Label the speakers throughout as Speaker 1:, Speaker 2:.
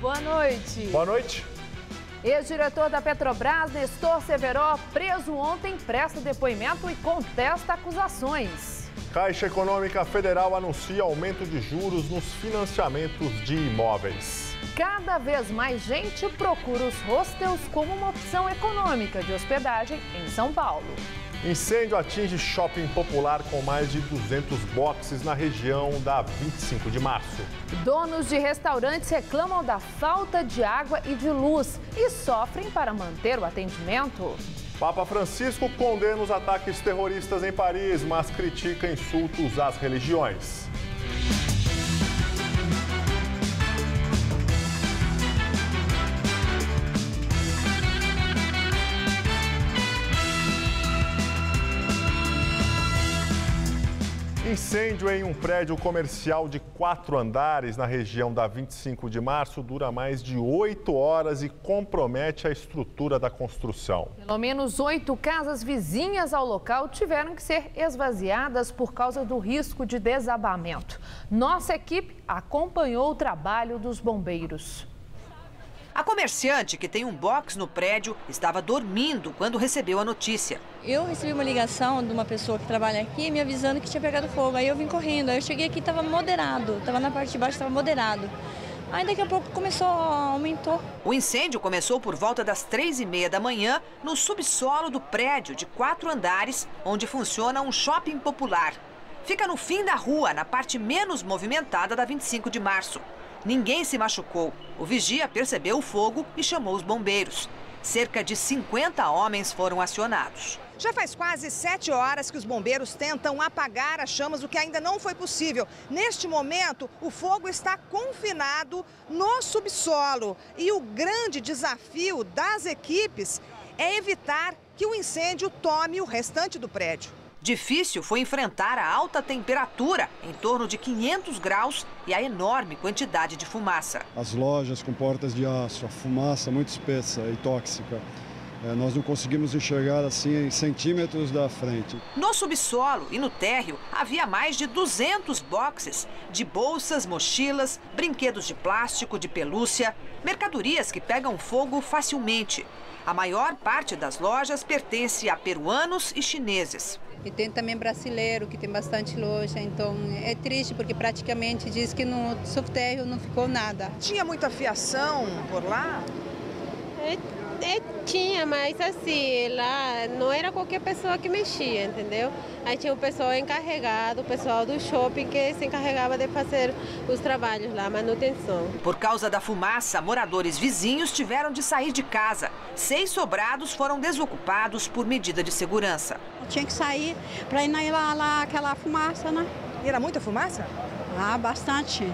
Speaker 1: Boa noite.
Speaker 2: Boa noite.
Speaker 1: Ex-diretor da Petrobras, Nestor Severo, preso ontem, presta depoimento e contesta acusações.
Speaker 2: Caixa Econômica Federal anuncia aumento de juros nos financiamentos de imóveis.
Speaker 1: Cada vez mais gente procura os hostels como uma opção econômica de hospedagem em São Paulo.
Speaker 2: Incêndio atinge shopping popular com mais de 200 boxes na região da 25 de março.
Speaker 1: Donos de restaurantes reclamam da falta de água e de luz e sofrem para manter o atendimento.
Speaker 2: Papa Francisco condena os ataques terroristas em Paris, mas critica insultos às religiões. Incêndio em um prédio comercial de 4 andares na região da 25 de março dura mais de 8 horas e compromete a estrutura da construção.
Speaker 1: Pelo menos 8 casas vizinhas ao local tiveram que ser esvaziadas por causa do risco de desabamento. Nossa equipe acompanhou o trabalho dos bombeiros.
Speaker 3: A comerciante, que tem um box no prédio, estava dormindo quando recebeu a notícia.
Speaker 4: Eu recebi uma ligação de uma pessoa que trabalha aqui me avisando que tinha pegado fogo. Aí eu vim correndo, aí eu cheguei aqui e estava moderado, estava na parte de baixo, estava moderado. Aí daqui a pouco aumentou.
Speaker 3: O incêndio começou por volta das 3h30 da manhã no subsolo do prédio de 4 andares, onde funciona um shopping popular. Fica no fim da rua, na parte menos movimentada da 25 de março. Ninguém se machucou. O vigia percebeu o fogo e chamou os bombeiros. Cerca de 50 homens foram acionados.
Speaker 5: Já faz quase 7 horas que os bombeiros tentam apagar as chamas, o que ainda não foi possível. Neste momento, o fogo está confinado no subsolo. E o grande desafio das equipes é evitar que o incêndio tome o restante do prédio.
Speaker 3: Difícil foi enfrentar a alta temperatura, em torno de 500 graus, e a enorme quantidade de fumaça.
Speaker 6: As lojas com portas de aço, a fumaça muito espessa e tóxica. Nós não conseguimos enxergar assim em centímetros da frente.
Speaker 3: No subsolo e no térreo havia mais de 200 boxes de bolsas, mochilas, brinquedos de plástico, de pelúcia, mercadorias que pegam fogo facilmente. A maior parte das lojas pertence a peruanos e chineses.
Speaker 7: E tem também brasileiro, que tem bastante loja, então é triste porque praticamente diz que no subterrâneo não ficou nada.
Speaker 5: Tinha muita fiação por lá?
Speaker 8: Tinha, mas assim, lá não era qualquer pessoa que mexia, entendeu? Aí tinha o pessoal encarregado, o pessoal do shopping que se encarregava de fazer os trabalhos lá, manutenção.
Speaker 3: Por causa da fumaça, moradores vizinhos tiveram de sair de casa. 6 sobrados foram desocupados por medida de segurança.
Speaker 9: Eu tinha que sair para ir lá aquela fumaça, né?
Speaker 5: E era muita fumaça?
Speaker 9: Ah, bastante.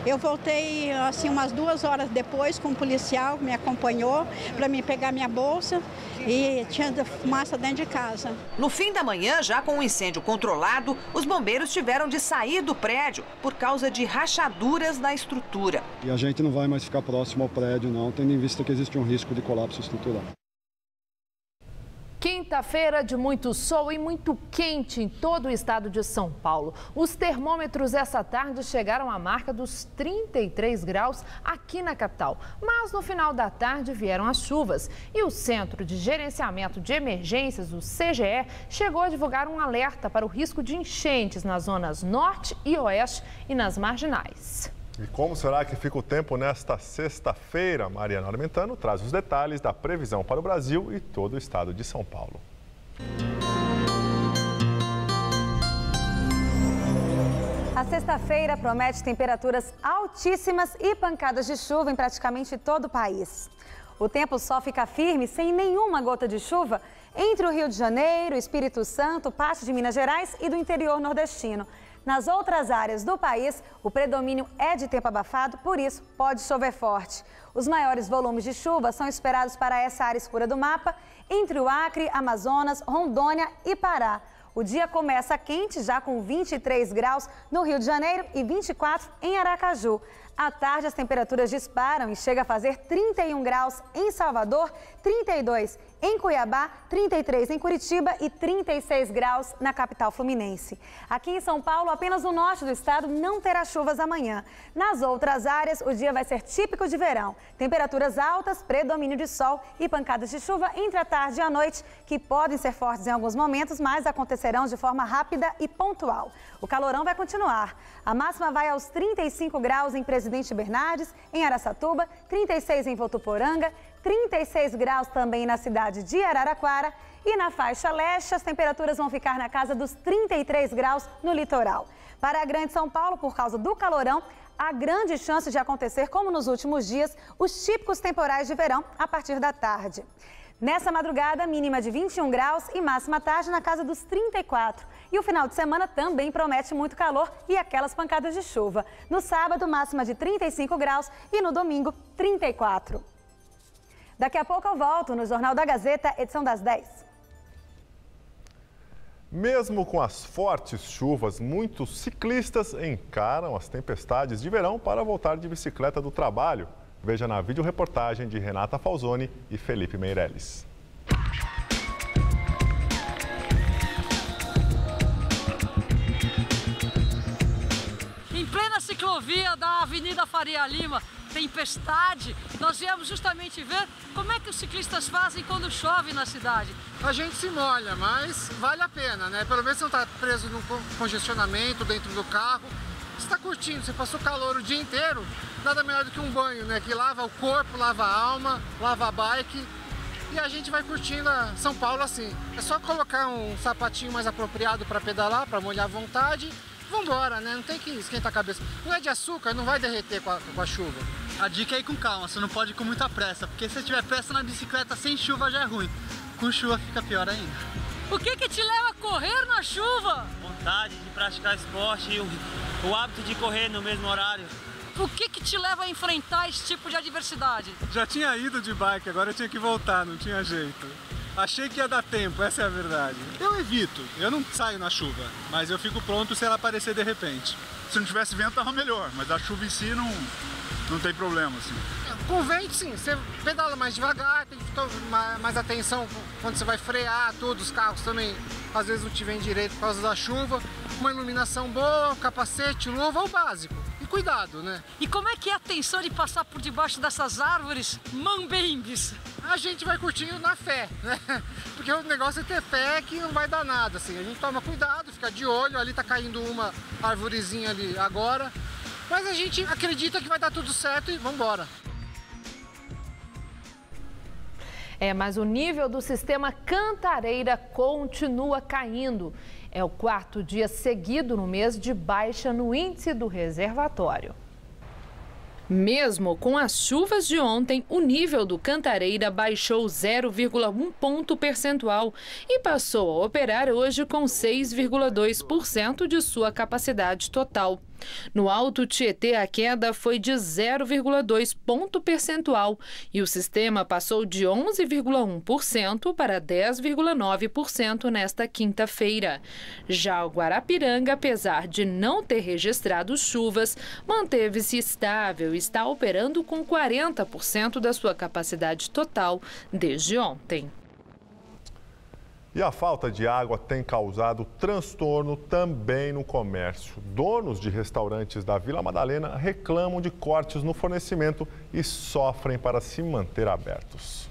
Speaker 9: Eu voltei assim umas 2 horas depois com um policial que me acompanhou para me pegar minha bolsa e tinha fumaça dentro de casa.
Speaker 3: No fim da manhã, já com o incêndio controlado, os bombeiros tiveram de sair do prédio por causa de rachaduras na estrutura.
Speaker 6: E a gente não vai mais ficar próximo ao prédio não, tendo em vista que existe um risco de colapso estrutural.
Speaker 1: Quinta-feira de muito sol e muito quente em todo o estado de São Paulo. Os termômetros essa tarde chegaram à marca dos 33 graus aqui na capital. Mas no final da tarde vieram as chuvas e o Centro de Gerenciamento de Emergências, o CGE, chegou a divulgar um alerta para o risco de enchentes nas zonas norte e oeste e nas marginais.
Speaker 2: E como será que fica o tempo nesta sexta-feira? Mariana Armentano traz os detalhes da previsão para o Brasil e todo o estado de São Paulo.
Speaker 10: A sexta-feira promete temperaturas altíssimas e pancadas de chuva em praticamente todo o país. O tempo só fica firme sem nenhuma gota de chuva entre o Rio de Janeiro, Espírito Santo, parte de Minas Gerais e do interior nordestino. Nas outras áreas do país, o predomínio é de tempo abafado, por isso pode chover forte. Os maiores volumes de chuva são esperados para essa área escura do mapa, entre o Acre, Amazonas, Rondônia e Pará. O dia começa quente, já com 23 graus no Rio de Janeiro e 24 em Aracaju. À tarde, as temperaturas disparam e chega a fazer 31 graus em Salvador, 32 em Cuiabá, 33 em Curitiba e 36 graus na capital fluminense. Aqui em São Paulo, apenas o norte do estado não terá chuvas amanhã. Nas outras áreas, o dia vai ser típico de verão. Temperaturas altas, predomínio de sol e pancadas de chuva entre a tarde e a noite, que podem ser fortes em alguns momentos, mas acontecerão de forma rápida e pontual. O calorão vai continuar. A máxima vai aos 35 graus em Presidente Bernardes, em Araçatuba, 36 em Votuporanga, 36 graus também na cidade de Araraquara e na faixa leste as temperaturas vão ficar na casa dos 33 graus no litoral. Para a Grande São Paulo, por causa do calorão, há grande chance de acontecer, como nos últimos dias, os típicos temporais de verão a partir da tarde. Nessa madrugada, mínima de 21 graus e máxima tarde na casa dos 34. E o final de semana também promete muito calor e aquelas pancadas de chuva. No sábado, máxima de 35 graus e no domingo, 34. Daqui a pouco eu volto no Jornal da Gazeta, edição das 10.
Speaker 2: Mesmo com as fortes chuvas, muitos ciclistas encaram as tempestades de verão para voltar de bicicleta do trabalho. Veja na videoreportagem de Renata Falzoni e Felipe Meirelles.
Speaker 11: Em plena ciclovia da Avenida Faria Lima, tempestade, nós viemos justamente ver como é que os ciclistas fazem quando chove na cidade.
Speaker 12: A gente se molha, mas vale a pena, né? Pelo menos você não está preso num congestionamento dentro do carro. Você está curtindo, você passou calor o dia inteiro, nada melhor do que um banho, né? Que lava o corpo, lava a alma, lava a bike. E a gente vai curtindo a São Paulo assim. É só colocar um sapatinho mais apropriado para pedalar, para molhar à vontade. Vambora, né? Não tem que esquentar a cabeça. Não é de açúcar, não vai derreter com a chuva.
Speaker 13: A dica é ir com calma, você não pode ir com muita pressa, porque se você tiver pressa na bicicleta sem chuva já é ruim. Com chuva fica pior ainda.
Speaker 11: O que te leva a correr na chuva?
Speaker 14: Vontade de praticar esporte e o hábito de correr no mesmo horário.
Speaker 11: O que te leva a enfrentar esse tipo de adversidade?
Speaker 12: Já tinha ido de bike, agora eu tinha que voltar, não tinha jeito. Achei que ia dar tempo, essa é a verdade. Eu evito, eu não saio na chuva, mas eu fico pronto se ela aparecer de repente.
Speaker 15: Se não tivesse vento, tava melhor, mas a chuva em si não tem problema, assim.
Speaker 12: Com vento, sim, você pedala mais devagar, tem que tomar mais atenção quando você vai frear, tudo. Os carros também, às vezes, não te vêm direito por causa da chuva. Uma iluminação boa, capacete, luva, o básico. E cuidado, né?
Speaker 11: E como é que é a tensão de passar por debaixo dessas árvores mambembes?
Speaker 12: A gente vai curtindo na fé, né? Porque o negócio é ter fé que não vai dar nada, assim. A gente toma cuidado, fica de olho, ali tá caindo uma arvorezinha ali agora. Mas a gente acredita que vai dar tudo certo e vambora.
Speaker 1: Mas o nível do sistema Cantareira continua caindo. É o quarto dia seguido no mês de baixa no índice do reservatório. Mesmo com as chuvas de ontem, o nível do Cantareira baixou 0,1 ponto percentual e passou a operar hoje com 6,2% de sua capacidade total. No Alto Tietê, a queda foi de 0,2 ponto percentual e o sistema passou de 11,1% para 10,9% nesta quinta-feira. Já o Guarapiranga, apesar de não ter registrado chuvas, manteve-se estável e está operando com 40% da sua capacidade total desde ontem.
Speaker 2: E a falta de água tem causado transtorno também no comércio. Donos de restaurantes da Vila Madalena reclamam de cortes no fornecimento e sofrem para se manter abertos.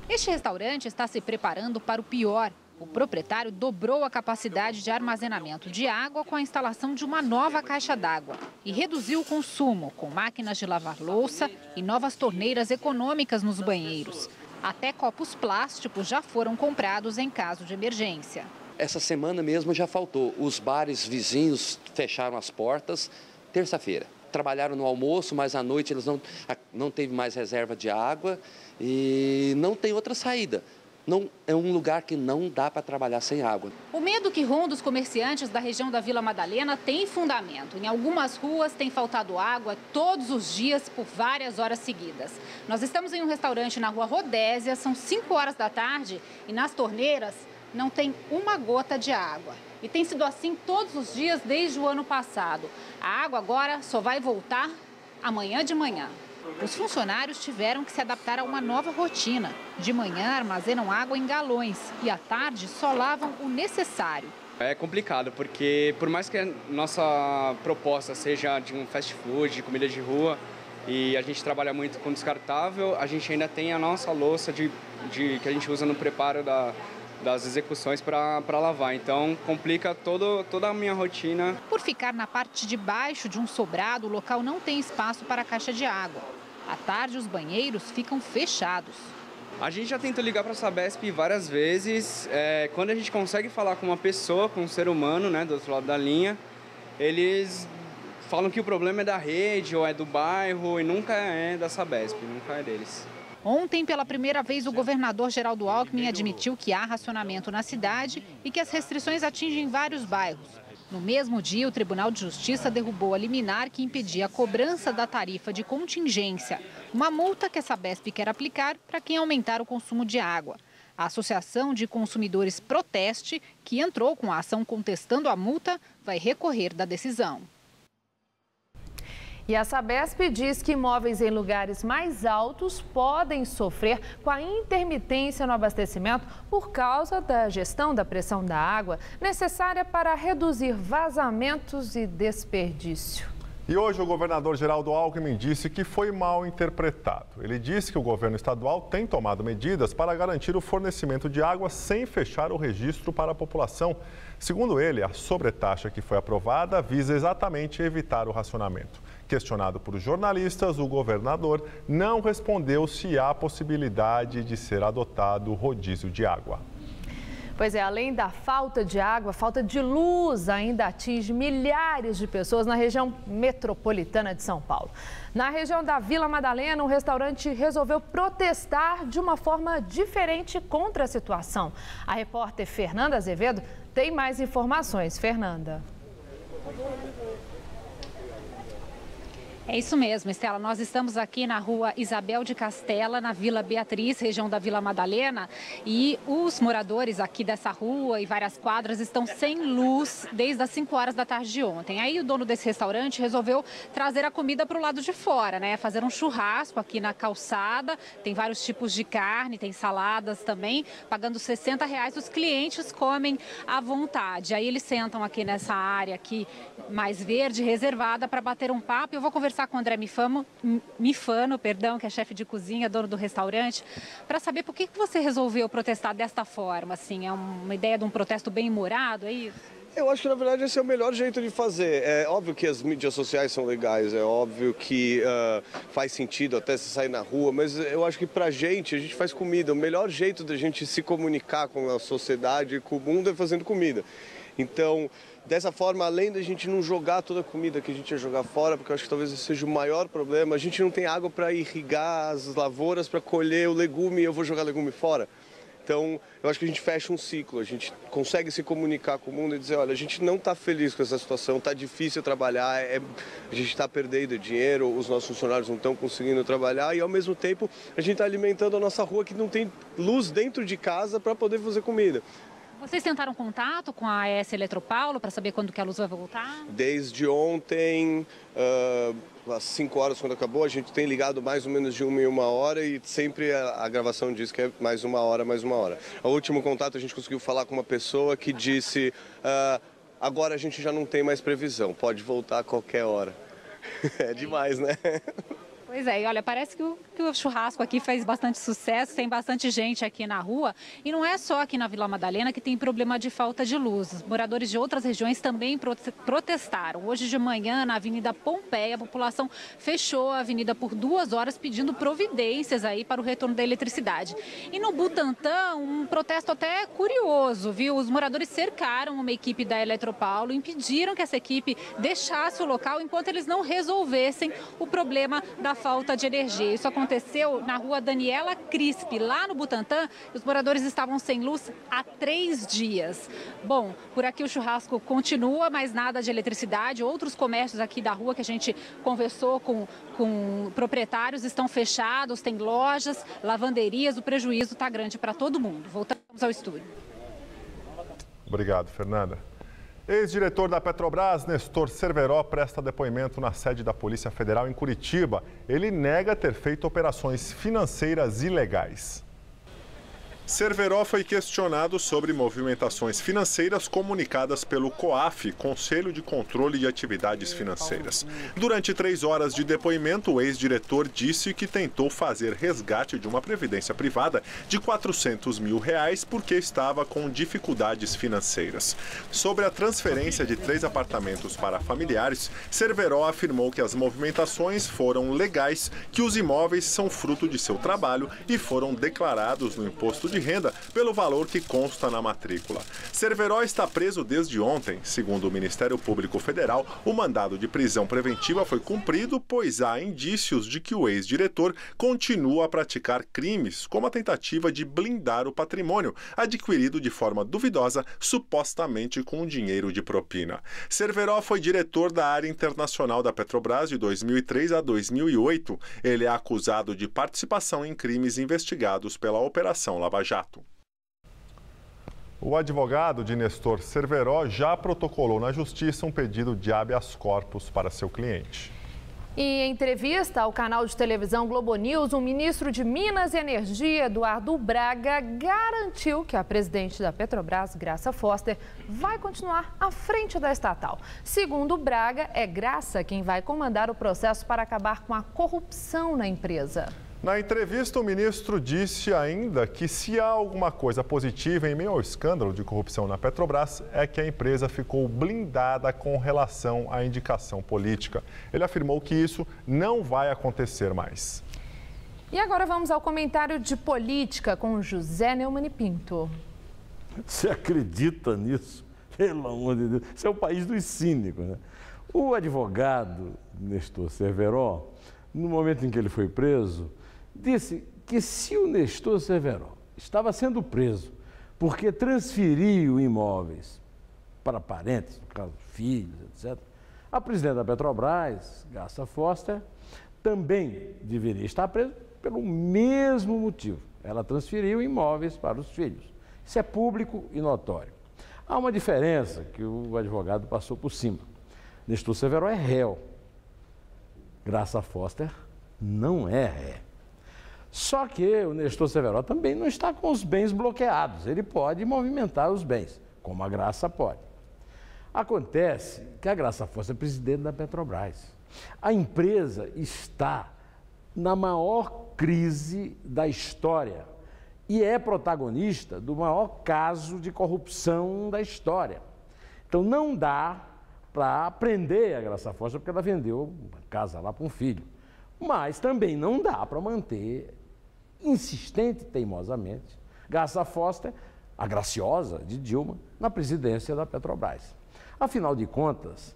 Speaker 16: Este restaurante está se preparando para o pior. O proprietário dobrou a capacidade de armazenamento de água com a instalação de uma nova caixa d'água e reduziu o consumo com máquinas de lavar louça e novas torneiras econômicas nos banheiros. Até copos plásticos já foram comprados em caso de emergência.
Speaker 17: Essa semana mesmo já faltou. Os bares vizinhos fecharam as portas terça-feira. Trabalharam no almoço, mas à noite eles não teve mais reserva de água e não tem outra saída. Não, é um lugar que não dá para trabalhar sem água.
Speaker 16: O medo que ronda os comerciantes da região da Vila Madalena tem fundamento. Em algumas ruas tem faltado água todos os dias por várias horas seguidas. Nós estamos em um restaurante na rua Rodésia, são 5 horas da tarde e nas torneiras não tem uma gota de água. E tem sido assim todos os dias desde o ano passado. A água agora só vai voltar amanhã de manhã. Os funcionários tiveram que se adaptar a uma nova rotina. De manhã armazenam água em galões e à tarde só lavam o necessário.
Speaker 18: É complicado, porque por mais que a nossa proposta seja de um fast food, de comida de rua, e a gente trabalha muito com descartável, a gente ainda tem a nossa louça que a gente usa no preparo das execuções para lavar. Então complica toda a minha rotina.
Speaker 16: Por ficar na parte de baixo de um sobrado, o local não tem espaço para a caixa de água. À tarde, os banheiros ficam fechados.
Speaker 18: A gente já tentou ligar para a Sabesp várias vezes. Quando a gente consegue falar com uma pessoa, com um ser humano, né, do outro lado da linha, eles falam que o problema é da rede ou é do bairro e nunca é da Sabesp, nunca é deles.
Speaker 16: Ontem, pela primeira vez, o governador Geraldo Alckmin admitiu que há racionamento na cidade e que as restrições atingem vários bairros. No mesmo dia, o Tribunal de Justiça derrubou a liminar que impedia a cobrança da tarifa de contingência, uma multa que a Sabesp quer aplicar para quem aumentar o consumo de água. A Associação de Consumidores Proteste, que entrou com a ação contestando a multa, vai recorrer da decisão.
Speaker 1: E a Sabesp diz que imóveis em lugares mais altos podem sofrer com a intermitência no abastecimento por causa da gestão da pressão da água necessária para reduzir vazamentos e desperdício.
Speaker 2: E hoje o governador Geraldo Alckmin disse que foi mal interpretado. Ele disse que o governo estadual tem tomado medidas para garantir o fornecimento de água sem fechar o registro para a população. Segundo ele, a sobretaxa que foi aprovada visa exatamente evitar o racionamento. Questionado por jornalistas, o governador não respondeu se há possibilidade de ser adotado o rodízio de água.
Speaker 1: Pois é, além da falta de água, a falta de luz ainda atinge milhares de pessoas na região metropolitana de São Paulo. Na região da Vila Madalena, um restaurante resolveu protestar de uma forma diferente contra a situação. A repórter Fernanda Azevedo tem mais informações. Fernanda.
Speaker 16: É isso mesmo, Estela. Nós estamos aqui na rua Isabel de Castela, na Vila Beatriz, região da Vila Madalena. E os moradores aqui dessa rua e várias quadras estão sem luz desde as 5 horas da tarde de ontem. Aí o dono desse restaurante resolveu trazer a comida para o lado de fora, né? Fazer um churrasco aqui na calçada. Tem vários tipos de carne, tem saladas também. Pagando R$60, os clientes comem à vontade. Aí eles sentam aqui nessa área aqui mais verde, reservada, para bater um papo. Eu vou conversar com o André Mifano, que é chefe de cozinha, dono do restaurante, para saber por que você resolveu protestar desta forma. Assim, é uma ideia de um protesto bem humorado, é isso?
Speaker 19: Eu acho que, na verdade, esse é o melhor jeito de fazer. É óbvio que as mídias sociais são legais, é óbvio que faz sentido até se sair na rua, mas eu acho que pra gente, a gente faz comida. O melhor jeito da gente se comunicar com a sociedade e com o mundo é fazendo comida. Então, dessa forma, além da gente não jogar toda a comida que a gente ia jogar fora, porque eu acho que talvez esse seja o maior problema, a gente não tem água para irrigar as lavouras, para colher o legume e eu vou jogar legume fora. Então, eu acho que a gente fecha um ciclo, a gente consegue se comunicar com o mundo e dizer, olha, a gente não está feliz com essa situação, está difícil trabalhar, a gente está perdendo dinheiro, os nossos funcionários não estão conseguindo trabalhar e, ao mesmo tempo, a gente está alimentando a nossa rua que não tem luz dentro de casa para poder fazer comida.
Speaker 16: Vocês tentaram contato com a AES Eletropaulo para saber quando que a luz vai voltar?
Speaker 19: Desde ontem, às 5 horas, quando acabou, a gente tem ligado mais ou menos de 1 em 1 hora e sempre a gravação diz que é mais 1 hora, mais 1 hora. O último contato a gente conseguiu falar com uma pessoa que disse, agora a gente já não tem mais previsão, pode voltar a qualquer hora. É demais, né?
Speaker 16: Pois é, e olha, parece que o churrasco aqui fez bastante sucesso, tem bastante gente aqui na rua. E não é só aqui na Vila Madalena que tem problema de falta de luz. Os moradores de outras regiões também protestaram. Hoje de manhã, na Avenida Pompeia, a população fechou a avenida por 2 horas pedindo providências aí para o retorno da eletricidade. E no Butantã, um protesto até curioso, viu? Os moradores cercaram uma equipe da Eletropaulo, impediram que essa equipe deixasse o local enquanto eles não resolvessem o problema da falta de energia. Isso aconteceu na rua Daniela Crispi, lá no Butantã. Os moradores estavam sem luz há 3 dias. Bom, por aqui o churrasco continua, mas nada de eletricidade. Outros comércios aqui da rua que a gente conversou com proprietários estão fechados, tem lojas, lavanderias. O prejuízo está grande para todo mundo. Voltamos ao estúdio.
Speaker 2: Obrigado, Fernanda. Ex-diretor da Petrobras, Nestor Cerveró, presta depoimento na sede da Polícia Federal em Curitiba. Ele nega ter feito operações financeiras ilegais. Cerveró foi questionado sobre movimentações financeiras comunicadas pelo COAF, Conselho de Controle de Atividades Financeiras. Durante 3 horas de depoimento, o ex-diretor disse que tentou fazer resgate de uma previdência privada de R$400 mil porque estava com dificuldades financeiras. Sobre a transferência de 3 apartamentos para familiares, Cerveró afirmou que as movimentações foram legais, que os imóveis são fruto de seu trabalho e foram declarados no imposto de renda pelo valor que consta na matrícula. Cerveró está preso desde ontem. Segundo o Ministério Público Federal, o mandado de prisão preventiva foi cumprido, pois há indícios de que o ex-diretor continua a praticar crimes, como a tentativa de blindar o patrimônio, adquirido de forma duvidosa, supostamente com dinheiro de propina. Cerveró foi diretor da área internacional da Petrobras de 2003 a 2008. Ele é acusado de participação em crimes investigados pela Operação Lava Jato. O advogado de Nestor Cerveró já protocolou na Justiça um pedido de habeas corpus para seu cliente.
Speaker 1: E em entrevista ao canal de televisão Globo News, o ministro de Minas e Energia, Eduardo Braga, garantiu que a presidente da Petrobras, Graça Foster, vai continuar à frente da estatal. Segundo Braga, é Graça quem vai comandar o processo para acabar com a corrupção na empresa.
Speaker 2: Na entrevista, o ministro disse ainda que se há alguma coisa positiva em meio ao escândalo de corrupção na Petrobras, é que a empresa ficou blindada com relação à indicação política. Ele afirmou que isso não vai acontecer mais.
Speaker 1: E agora vamos ao comentário de política com José Neumann e Pinto.
Speaker 20: Você acredita nisso? Pelo amor de Deus, isso é o país dos cínicos, né? O advogado Nestor Cerveró, no momento em que ele foi preso, disse que se o Nestor Cerveró estava sendo preso porque transferiu imóveis para parentes, no caso filhos, etc., a presidente da Petrobras, Graça Foster, também deveria estar presa pelo mesmo motivo. Ela transferiu imóveis para os filhos. Isso é público e notório. Há uma diferença que o advogado passou por cima. Nestor Cerveró é réu. Graça Foster não é ré. Só que o Nestor Cerveró também não está com os bens bloqueados. Ele pode movimentar os bens, como a Graça pode. Acontece que a Graça Foster é presidente da Petrobras. A empresa está na maior crise da história e é protagonista do maior caso de corrupção da história. Então não dá para prender a Graça Foster porque ela vendeu uma casa lá para um filho. Mas também não dá para manter insistente e teimosamente Graça Foster, a graciosa de Dilma, na presidência da Petrobras. Afinal de contas,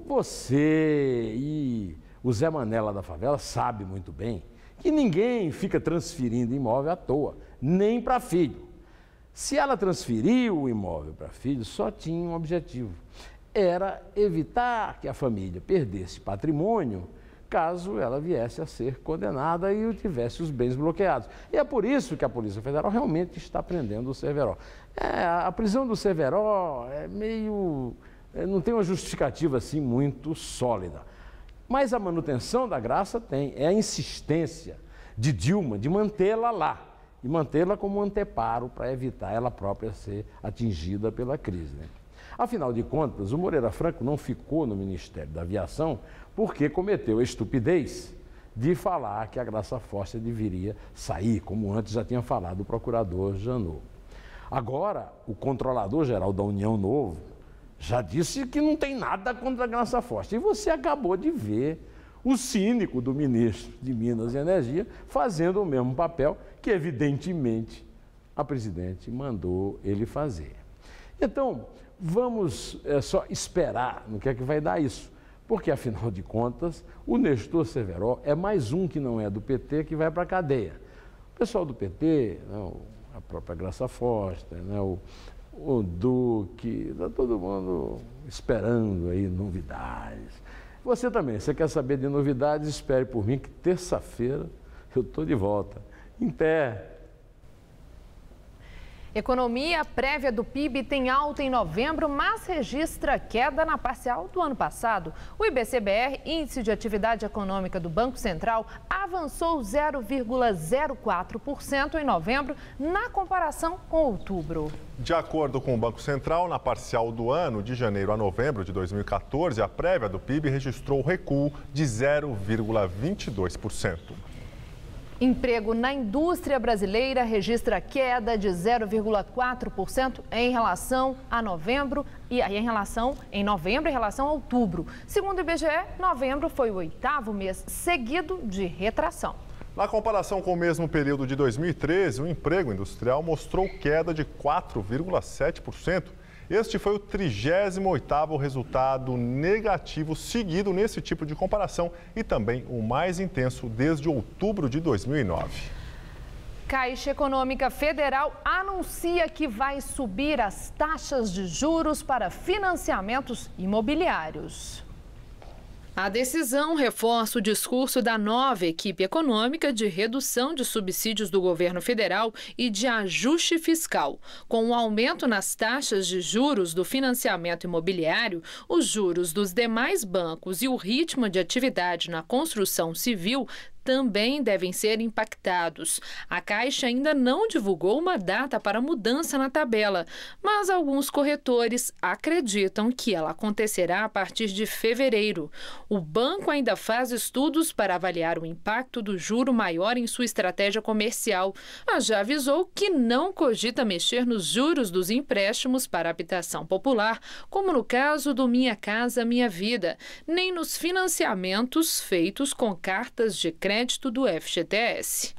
Speaker 20: você e o Zé Manela da favela sabe muito bem que ninguém fica transferindo imóvel à toa, nem para filho. Se ela transferiu o imóvel para filho, só tinha um objetivo. Era evitar que a família perdesse patrimônio caso ela viesse a ser condenada e tivesse os bens bloqueados. E é por isso que a Polícia Federal realmente está prendendo o Cerveró. A prisão do Cerveró é meio... não tem uma justificativa assim muito sólida. Mas a manutenção da Graça tem, é a insistência de Dilma de mantê-la lá e mantê-la como anteparo para evitar ela própria ser atingida pela crise, né? Afinal de contas, o Moreira Franco não ficou no Ministério da Aviação porque cometeu a estupidez de falar que a Graça Foster deveria sair, como antes já tinha falado o procurador Janot. Agora, o controlador-geral da União Novo já disse que não tem nada contra a Graça Foster. E você acabou de ver o cínico do ministro de Minas e Energia fazendo o mesmo papel que, evidentemente, a presidente mandou ele fazer. Então, vamos só esperar no que é que vai dar isso, porque, afinal de contas, o Nestor Cerveró é mais um que não é do PT que vai para a cadeia. O pessoal do PT, né, a própria Graça Foster, né, o Duque, está todo mundo esperando aí novidades. Você também, você quer saber de novidades, espere por mim que terça-feira eu estou de volta. Em pé.
Speaker 1: Economia prévia do PIB tem alta em novembro, mas registra queda na parcial do ano passado. O IBC-BR, Índice de Atividade Econômica do Banco Central, avançou 0,04% em novembro, na comparação com outubro.
Speaker 2: De acordo com o Banco Central, na parcial do ano, de janeiro a novembro de 2014, a prévia do PIB registrou recuo de 0,22%.
Speaker 1: Emprego na indústria brasileira registra queda de 0,4% em relação a novembro em relação a outubro. Segundo o IBGE, novembro foi o 8º mês seguido de retração.
Speaker 2: Na comparação com o mesmo período de 2013, o emprego industrial mostrou queda de 4,7%. Este foi o 38º resultado negativo seguido nesse tipo de comparação e também o mais intenso desde outubro de 2009.
Speaker 1: Caixa Econômica Federal anuncia que vai subir as taxas de juros para financiamentos imobiliários. A decisão reforça o discurso da nova equipe econômica de redução de subsídios do governo federal e de ajuste fiscal. Com o aumento nas taxas de juros do financiamento imobiliário, os juros dos demais bancos e o ritmo de atividade na construção civil também devem ser impactados. A Caixa ainda não divulgou uma data para mudança na tabela, mas alguns corretores acreditam que ela acontecerá a partir de fevereiro. O banco ainda faz estudos para avaliar o impacto do juro maior em sua estratégia comercial, mas já avisou que não cogita mexer nos juros dos empréstimos para habitação popular, como no caso do Minha Casa Minha Vida, nem nos financiamentos feitos com cartas de crédito do FGTS.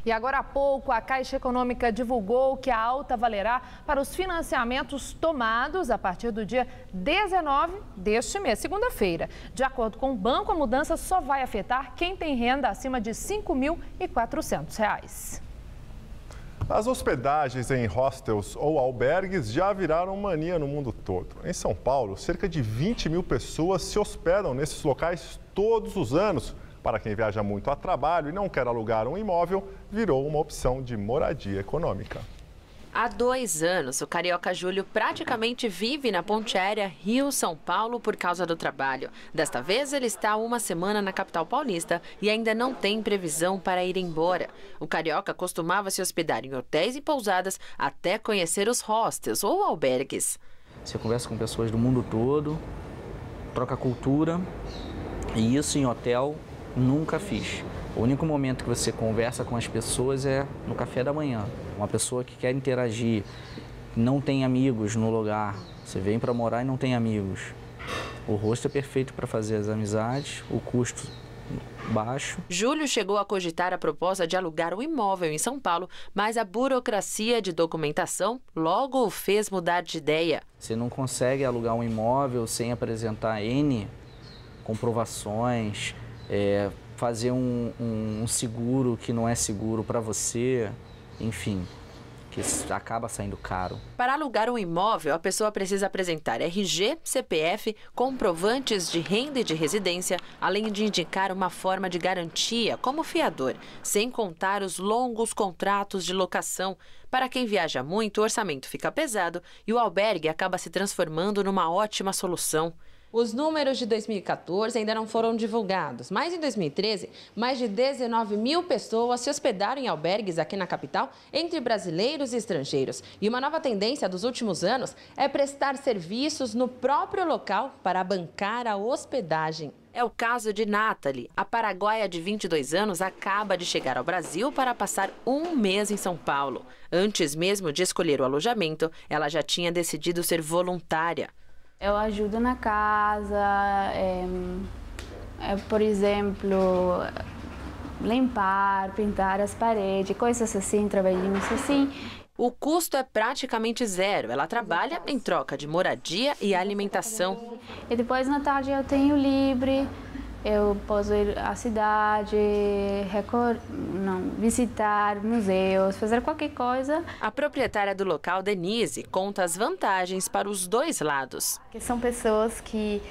Speaker 1: E agora há pouco, a Caixa Econômica divulgou que a alta valerá para os financiamentos tomados a partir do dia 19 deste mês, segunda-feira. De acordo com o banco, a mudança só vai afetar quem tem renda acima de R$ 5.400.
Speaker 2: As hospedagens em hostels ou albergues já viraram mania no mundo todo. Em São Paulo, cerca de 20 mil pessoas se hospedam nesses locais todos os anos. Para quem viaja muito a trabalho e não quer alugar um imóvel, virou uma opção de moradia econômica.
Speaker 21: Há 2 anos, o carioca Júlio praticamente vive na ponte aérea Rio-São Paulo por causa do trabalho. Desta vez, ele está há uma semana na capital paulista e ainda não tem previsão para ir embora. O carioca costumava se hospedar em hotéis e pousadas até conhecer os hostels ou albergues.
Speaker 22: Você conversa com pessoas do mundo todo, troca cultura, e isso em hotel nunca fiz. O único momento que você conversa com as pessoas é no café da manhã. Uma pessoa que quer interagir, não tem amigos no lugar. Você vem para morar e não tem amigos. O hostel é perfeito para fazer as amizades, o custo baixo.
Speaker 21: Júlio chegou a cogitar a proposta de alugar um imóvel em São Paulo, mas a burocracia de documentação logo o fez mudar de ideia.
Speaker 22: Você não consegue alugar um imóvel sem apresentar N comprovações, fazer um seguro que não é seguro para você, enfim, que acaba saindo caro.
Speaker 21: Para alugar um imóvel, a pessoa precisa apresentar RG, CPF, comprovantes de renda e de residência, além de indicar uma forma de garantia, como fiador, sem contar os longos contratos de locação. Para quem viaja muito, o orçamento fica pesado e o albergue acaba se transformando numa ótima solução. Os números de 2014 ainda não foram divulgados, mas em 2013, mais de 19 mil pessoas se hospedaram em albergues aqui na capital, entre brasileiros e estrangeiros. E uma nova tendência dos últimos anos é prestar serviços no próprio local para bancar a hospedagem. É o caso de Nathalie. A paraguaia de 22 anos acaba de chegar ao Brasil para passar um mês em São Paulo. Antes mesmo de escolher o alojamento, ela já tinha decidido ser voluntária.
Speaker 23: Eu ajudo na casa, por exemplo, limpar, pintar as paredes, coisas assim, trabalhinhos assim.
Speaker 21: O custo é praticamente zero. Ela trabalha em troca de moradia e alimentação.
Speaker 23: E depois, na tarde, eu tenho livre. Eu posso ir à cidade, visitar museus, fazer qualquer coisa.
Speaker 21: A proprietária do local, Denise, conta as vantagens para os dois lados.
Speaker 24: Que são pessoas que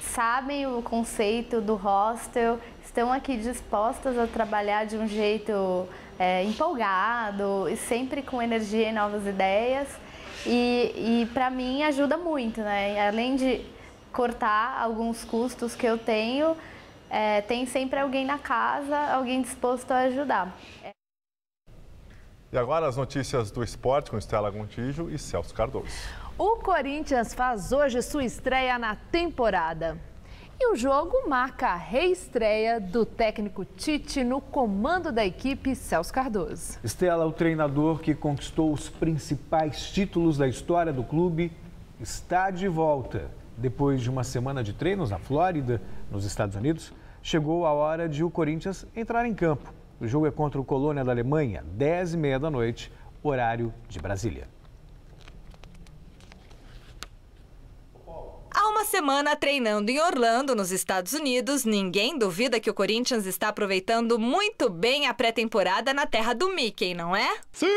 Speaker 24: sabem o conceito do hostel, estão aqui dispostas a trabalhar de um jeito empolgado e sempre com energia e novas ideias. E para mim ajuda muito, né? Além de cortar alguns custos que eu tenho, tem sempre alguém na casa, alguém disposto a ajudar.
Speaker 2: E agora as notícias do esporte com Estela Gontijo e Celso Cardoso.
Speaker 1: O Corinthians faz hoje sua estreia na temporada. E o jogo marca a reestreia do técnico Tite no comando da equipe, Celso Cardoso.
Speaker 4: Estela, o treinador que conquistou os principais títulos da história do clube, está de volta. Depois de uma semana de treinos na Flórida, nos Estados Unidos, chegou a hora de o Corinthians entrar em campo. O jogo é contra o Colônia da Alemanha, 10h30 da noite, horário de Brasília.
Speaker 5: Há uma semana treinando em Orlando, nos Estados Unidos, ninguém duvida que o Corinthians está aproveitando muito bem a pré-temporada na terra do Mickey, não é? Sim!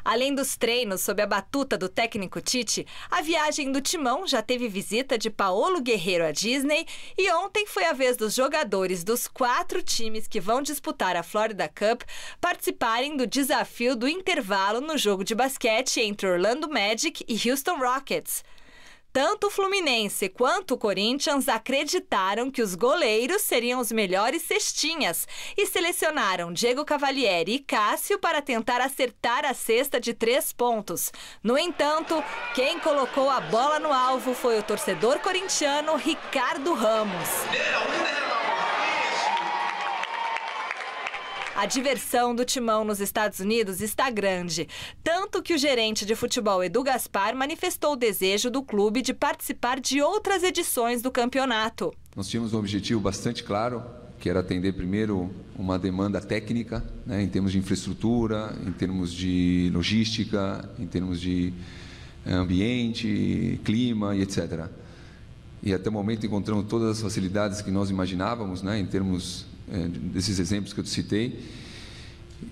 Speaker 5: Além dos treinos sob a batuta do técnico Tite, a viagem do Timão já teve visita de Paolo Guerreiro à Disney e ontem foi a vez dos jogadores dos 4 times que vão disputar a Florida Cup participarem do desafio do intervalo no jogo de basquete entre Orlando Magic e Houston Rockets. Tanto o Fluminense quanto o Corinthians acreditaram que os goleiros seriam os melhores cestinhas e selecionaram Diego Cavalieri e Cássio para tentar acertar a cesta de 3 pontos. No entanto, quem colocou a bola no alvo foi o torcedor corintiano Ricardo Ramos. A diversão do Timão nos Estados Unidos está grande, tanto que o gerente de futebol Edu Gaspar manifestou o desejo do clube de participar de outras edições do campeonato.
Speaker 7: Nós tínhamos um objetivo bastante claro, que era atender primeiro uma demanda técnica, né, em termos de infraestrutura, em termos de logística, em termos de ambiente, clima e etc. E até o momento encontramos todas as facilidades que nós imaginávamos, né, em termos desses exemplos que eu te citei,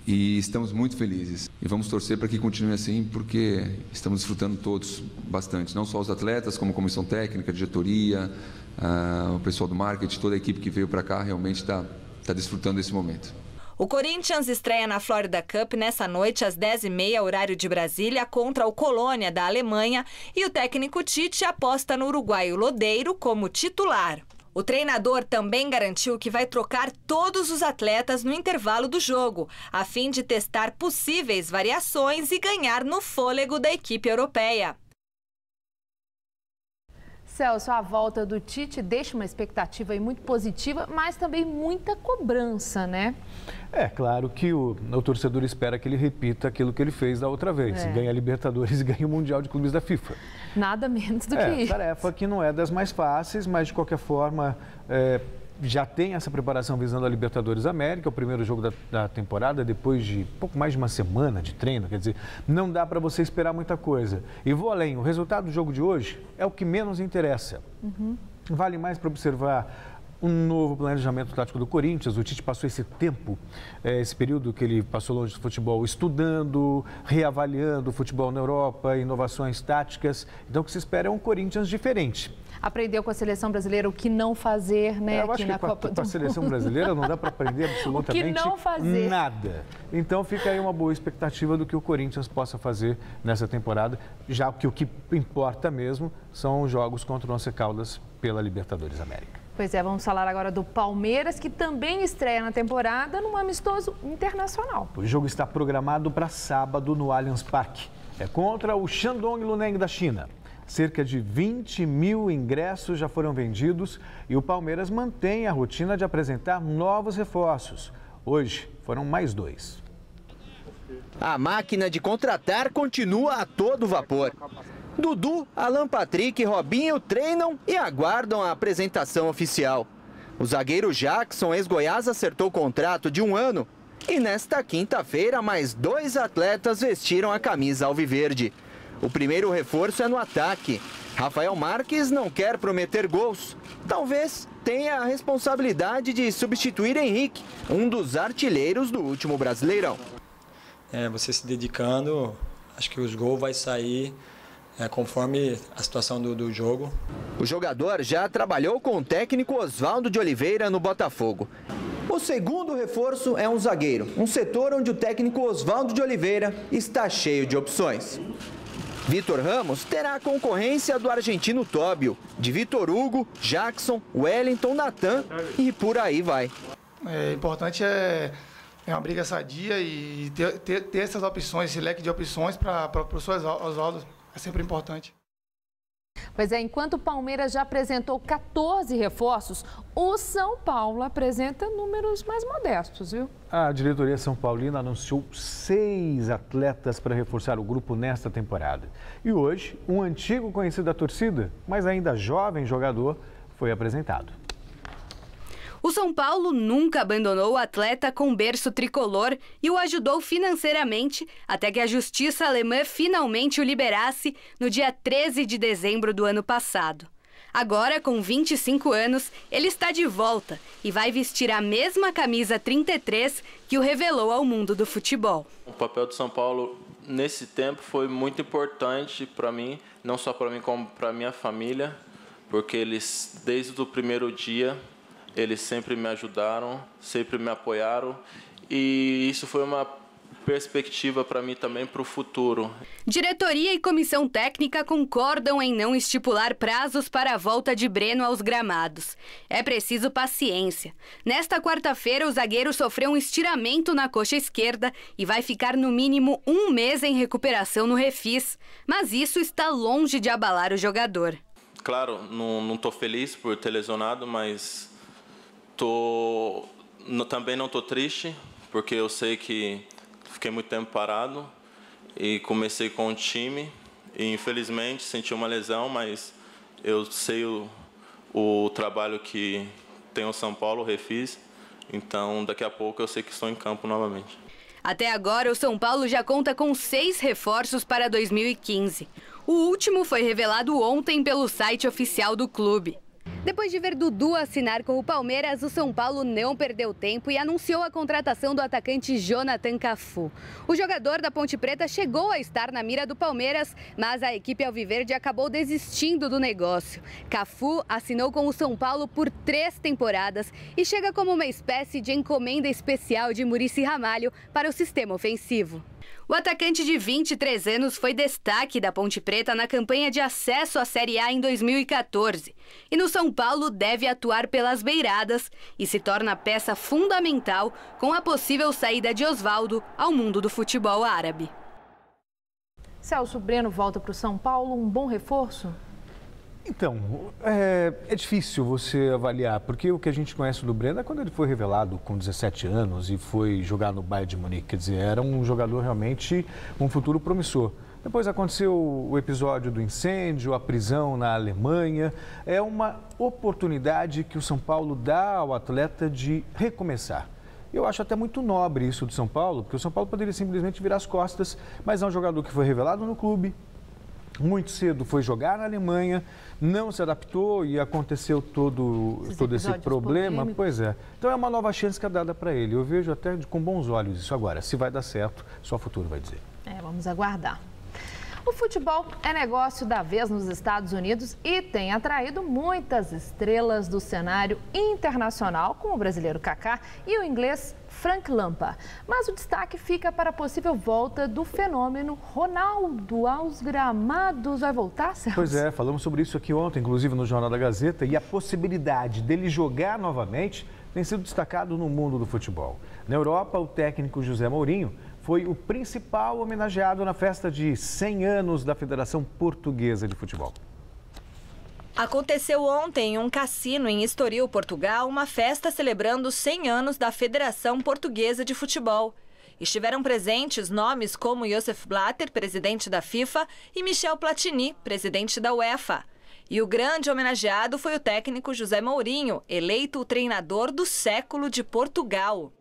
Speaker 7: e estamos muito felizes. E vamos torcer para que continue assim, porque estamos desfrutando todos bastante, não só os atletas, como a comissão técnica, a diretoria, o pessoal do marketing, toda a equipe que veio para cá realmente está desfrutando desse momento.
Speaker 5: O Corinthians estreia na Florida Cup nessa noite às 10h30, horário de Brasília, contra o Colônia da Alemanha, e o técnico Tite aposta no uruguaio Lodeiro como titular. O treinador também garantiu que vai trocar todos os atletas no intervalo do jogo, a fim de testar possíveis variações e ganhar no fôlego da equipe europeia.
Speaker 1: Celso, a volta do Tite deixa uma expectativa aí muito positiva, mas também muita cobrança, né?
Speaker 4: É claro que o torcedor espera que ele repita aquilo que ele fez da outra vez, ganha a Libertadores e ganha o Mundial de Clubes da FIFA.
Speaker 1: Nada menos do que isso.
Speaker 4: Tarefa que não é das mais fáceis, mas de qualquer forma já tem essa preparação visando a Libertadores América, o primeiro jogo da temporada, depois de pouco mais de uma semana de treino, quer dizer, não dá para você esperar muita coisa. E vou além, o resultado do jogo de hoje é o que menos interessa. Vale mais para observar um novo planejamento tático do Corinthians. O Tite passou esse tempo, esse período que ele passou longe do futebol, estudando, reavaliando o futebol na Europa, inovações táticas. Então o que se espera é um Corinthians diferente.
Speaker 1: Aprendeu com a seleção brasileira o que não fazer, né?
Speaker 4: Eu acho que com a seleção brasileira não dá para aprender absolutamente nada. Então fica aí uma boa expectativa do que o Corinthians possa fazer nessa temporada, já que o que importa mesmo são os jogos contra o Once Caldas pela Libertadores América.
Speaker 1: Pois é, vamos falar agora do Palmeiras, que também estreia na temporada num amistoso internacional.
Speaker 4: O jogo está programado para sábado no Allianz Parque. É contra o Shandong Luneng da China. Cerca de 20 mil ingressos já foram vendidos e o Palmeiras mantém a rotina de apresentar novos reforços. Hoje foram mais 2.
Speaker 8: A máquina de contratar continua a todo vapor. Dudu, Alan Patrick e Robinho treinam e aguardam a apresentação oficial. O zagueiro Jackson, ex-Goiás, acertou o contrato de 1 ano. E nesta quinta-feira, mais 2 atletas vestiram a camisa alviverde. O primeiro reforço é no ataque. Rafael Marques não quer prometer gols. Talvez tenha a responsabilidade de substituir Henrique, um dos artilheiros do último Brasileirão.
Speaker 25: Você se dedicando, acho que os gols vão sair conforme a situação do jogo.
Speaker 8: O jogador já trabalhou com o técnico Oswaldo de Oliveira no Botafogo. O segundo reforço é um zagueiro, um setor onde o técnico Oswaldo de Oliveira está cheio de opções. Vitor Ramos terá a concorrência do argentino Tóbio, de Vitor Hugo, Jackson, Wellington, Natan e por aí vai.
Speaker 3: É importante é uma briga sadia e ter essas opções, esse leque de opções para o professor Oswaldo é sempre importante.
Speaker 1: Pois é, enquanto o Palmeiras já apresentou 14 reforços, o São Paulo apresenta números mais modestos, viu?
Speaker 4: A diretoria São Paulina anunciou 6 atletas para reforçar o grupo nesta temporada. E hoje, um antigo conhecido da torcida, mas ainda jovem jogador, foi apresentado.
Speaker 6: O São Paulo nunca abandonou o atleta com berço tricolor e o ajudou financeiramente até que a justiça alemã finalmente o liberasse no dia 13 de dezembro do ano passado. Agora, com 25 anos, ele está de volta e vai vestir a mesma camisa 33 que o revelou ao mundo do futebol.
Speaker 9: O papel do São Paulo nesse tempo foi muito importante para mim, não só para mim como para minha família, porque eles, desde o primeiro dia, eles sempre me ajudaram, sempre me apoiaram e isso foi uma perspectiva para mim também para o futuro.
Speaker 6: Diretoria e comissão técnica concordam em não estipular prazos para a volta de Breno aos gramados. É preciso paciência. Nesta quarta-feira, o zagueiro sofreu um estiramento na coxa esquerda e vai ficar no mínimo 1 mês em recuperação no Refis. Mas isso está longe de abalar o jogador.
Speaker 9: Claro, não estou feliz por ter lesionado, mas também não estou triste, porque eu sei que fiquei muito tempo parado e comecei com o time e infelizmente senti uma lesão, mas eu sei o trabalho que tem o São Paulo, o Refis, então daqui a pouco eu sei que estou em campo novamente.
Speaker 6: Até agora, o São Paulo já conta com 6 reforços para 2015. O último foi revelado ontem pelo site oficial do clube. Depois de ver Dudu assinar com o Palmeiras, o São Paulo não perdeu tempo e anunciou a contratação do atacante Jonathan Cafu. O jogador da Ponte Preta chegou a estar na mira do Palmeiras, mas a equipe alviverde acabou desistindo do negócio. Cafu assinou com o São Paulo por 3 temporadas e chega como uma espécie de encomenda especial de Muricy Ramalho para o sistema ofensivo. O atacante de 23 anos foi destaque da Ponte Preta na campanha de acesso à Série A em 2014. E no São Paulo deve atuar pelas beiradas e se torna peça fundamental com a possível saída de Oswaldo ao mundo do futebol árabe.
Speaker 1: Celso, Breno volta para o São Paulo, um bom reforço?
Speaker 4: Então, é difícil você avaliar, porque o que a gente conhece do Breno é quando ele foi revelado com 17 anos e foi jogar no Bayern de Munique. Quer dizer, era um jogador realmente um futuro promissor. Depois aconteceu o episódio do incêndio, a prisão na Alemanha. É uma oportunidade que o São Paulo dá ao atleta de recomeçar. Eu acho até muito nobre isso do São Paulo, porque o São Paulo poderia simplesmente virar as costas, mas é um jogador que foi revelado no clube. Muito cedo foi jogar na Alemanha, não se adaptou e aconteceu todo esse problema. Pois é. Então é uma nova chance que é dada para ele. Eu vejo até com bons olhos isso agora. Se vai dar certo, só o futuro vai dizer.
Speaker 1: Vamos aguardar. O futebol é negócio da vez nos Estados Unidos e tem atraído muitas estrelas do cenário internacional, como o brasileiro Kaká e o inglês Frank Lampard. Mas o destaque fica para a possível volta do fenômeno Ronaldo aos gramados. Vai voltar, Celso?
Speaker 4: Pois é, falamos sobre isso aqui ontem, inclusive no Jornal da Gazeta, e a possibilidade dele jogar novamente tem sido destacado no mundo do futebol. Na Europa, o técnico José Mourinho foi o principal homenageado na festa de 100 anos da Federação Portuguesa de Futebol.
Speaker 5: Aconteceu ontem em um cassino em Estoril, Portugal, uma festa celebrando os 100 anos da Federação Portuguesa de Futebol. Estiveram presentes nomes como Josef Blatter, presidente da FIFA, e Michel Platini, presidente da UEFA. E o grande homenageado foi o técnico José Mourinho, eleito o treinador do século de Portugal.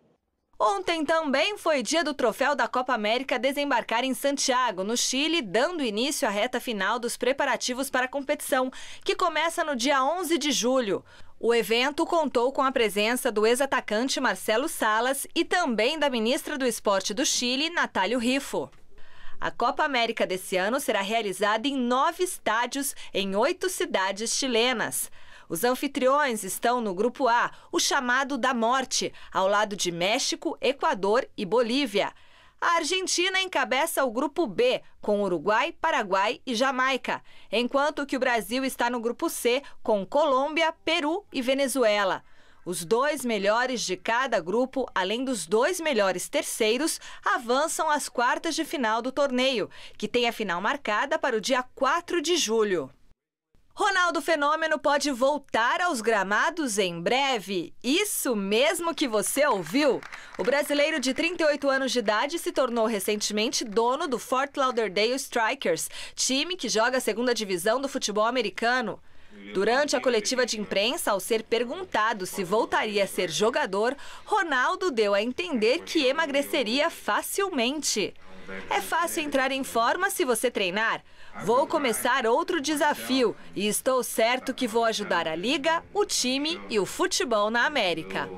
Speaker 5: Ontem também foi dia do troféu da Copa América desembarcar em Santiago, no Chile, dando início à reta final dos preparativos para a competição, que começa no dia 11 de julho. O evento contou com a presença do ex-atacante Marcelo Salas e também da ministra do Esporte do Chile, Natálio Rifo. A Copa América desse ano será realizada em 9 estádios em 8 cidades chilenas. Os anfitriões estão no Grupo A, o chamado da morte, ao lado de México, Equador e Bolívia. A Argentina encabeça o Grupo B, com Uruguai, Paraguai e Jamaica, enquanto que o Brasil está no Grupo C, com Colômbia, Peru e Venezuela. Os 2 melhores de cada grupo, além dos 2 melhores terceiros, avançam às quartas de final do torneio, que tem a final marcada para o dia 4 de julho. Ronaldo Fenômeno pode voltar aos gramados em breve. Isso mesmo que você ouviu. O brasileiro de 38 anos de idade se tornou recentemente dono do Fort Lauderdale Strikers, time que joga a segunda divisão do futebol americano. Durante a coletiva de imprensa, ao ser perguntado se voltaria a ser jogador, Ronaldo deu a entender que emagreceria facilmente. É fácil entrar em forma se você treinar. Vou começar outro desafio e estou certo que vou ajudar a Liga, o time e o futebol na América.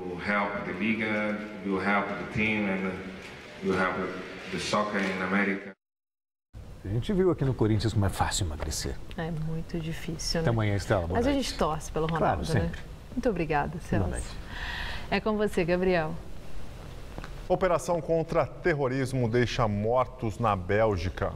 Speaker 4: A gente viu aqui no Corinthians como é fácil emagrecer.
Speaker 1: É muito difícil, né?
Speaker 4: Até amanhã, Estela.
Speaker 1: Mas a gente torce pelo Ronaldo,
Speaker 4: claro,
Speaker 1: né? Muito obrigada, Celso. É com você, Gabriel.
Speaker 2: Operação contra terrorismo deixa mortos na Bélgica.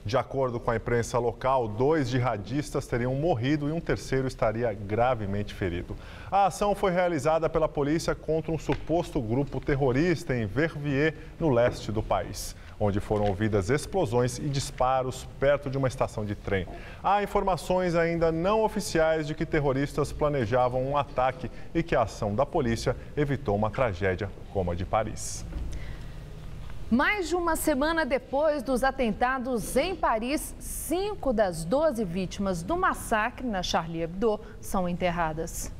Speaker 2: De acordo com a imprensa local, 2 jihadistas teriam morrido e um terceiro estaria gravemente ferido. A ação foi realizada pela polícia contra um suposto grupo terrorista em Verviers, no leste do país, onde foram ouvidas explosões e disparos perto de uma estação de trem. Há informações ainda não oficiais de que terroristas planejavam um ataque e que a ação da polícia evitou uma tragédia como a de Paris.
Speaker 1: Mais de uma semana depois dos atentados em Paris, 5 das 12 vítimas do massacre na Charlie Hebdo são enterradas.